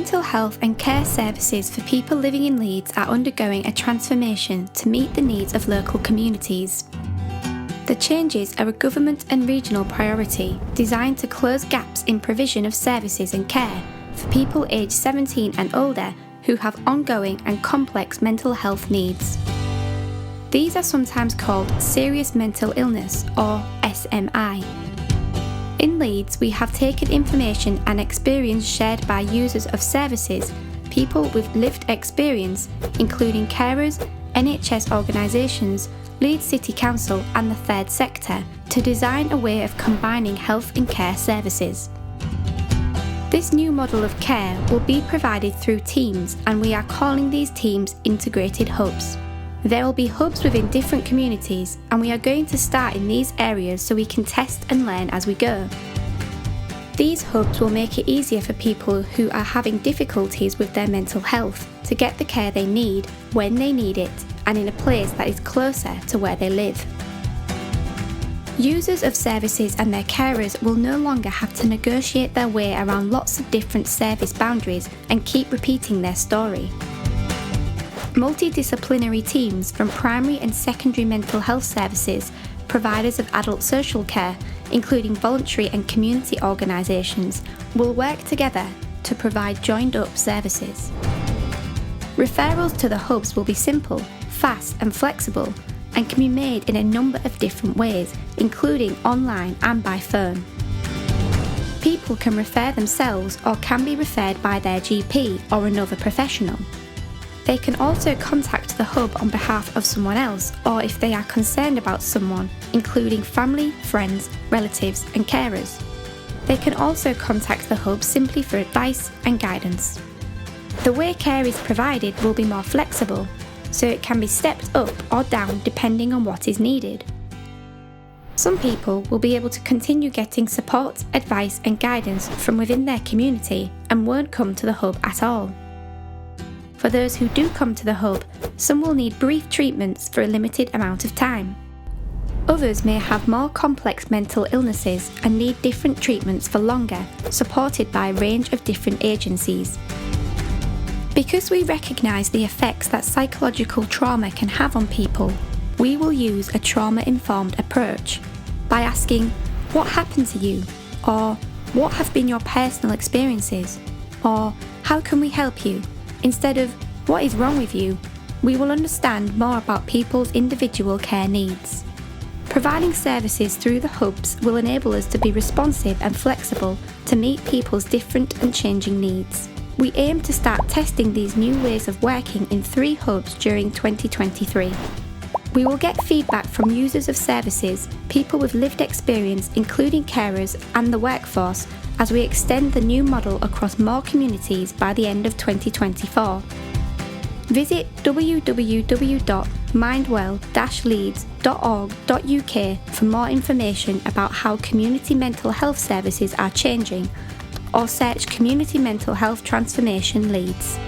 Mental health and care services for people living in Leeds are undergoing a transformation to meet the needs of local communities. The changes are a government and regional priority designed to close gaps in provision of services and care for people aged 17 and older who have ongoing and complex mental health needs. These are sometimes called serious mental illness or SMI. In Leeds, we have taken information and experience shared by users of services, people with lived experience, including carers, NHS organisations, Leeds City Council and the third sector, to design a way of combining health and care services. This new model of care will be provided through teams, and we are calling these teams integrated hubs. There will be hubs within different communities, and we are going to start in these areas so we can test and learn as we go. These hubs will make it easier for people who are having difficulties with their mental health to get the care they need when they need it and in a place that is closer to where they live. Users of services and their carers will no longer have to negotiate their way around lots of different service boundaries and keep repeating their story. Multidisciplinary teams from primary and secondary mental health services, providers of adult social care, including voluntary and community organisations, will work together to provide joined-up services. Referrals to the hubs will be simple, fast and flexible, and can be made in a number of different ways, including online and by phone. People can refer themselves or can be referred by their GP or another professional. They can also contact the hub on behalf of someone else, or if they are concerned about someone, including family, friends, relatives and carers. They can also contact the hub simply for advice and guidance. The way care is provided will be more flexible, so it can be stepped up or down depending on what is needed. Some people will be able to continue getting support, advice and guidance from within their community and won't come to the hub at all. For those who do come to the hub, some will need brief treatments for a limited amount of time. Others may have more complex mental illnesses and need different treatments for longer, supported by a range of different agencies. Because we recognise the effects that psychological trauma can have on people, we will use a trauma-informed approach by asking, "What happened to you?" or "What have been your personal experiences?" or "How can we help you?" Instead of "What is wrong with you?" we will understand more about people's individual care needs. Providing services through the hubs will enable us to be responsive and flexible to meet people's different and changing needs. We aim to start testing these new ways of working in 3 hubs during 2023. We will get feedback from users of services, people with lived experience including carers and the workforce as we extend the new model across more communities by the end of 2024. Visit www.mindwell-leeds.org.uk for more information about how community mental health services are changing, or search Community Mental Health Transformation Leeds.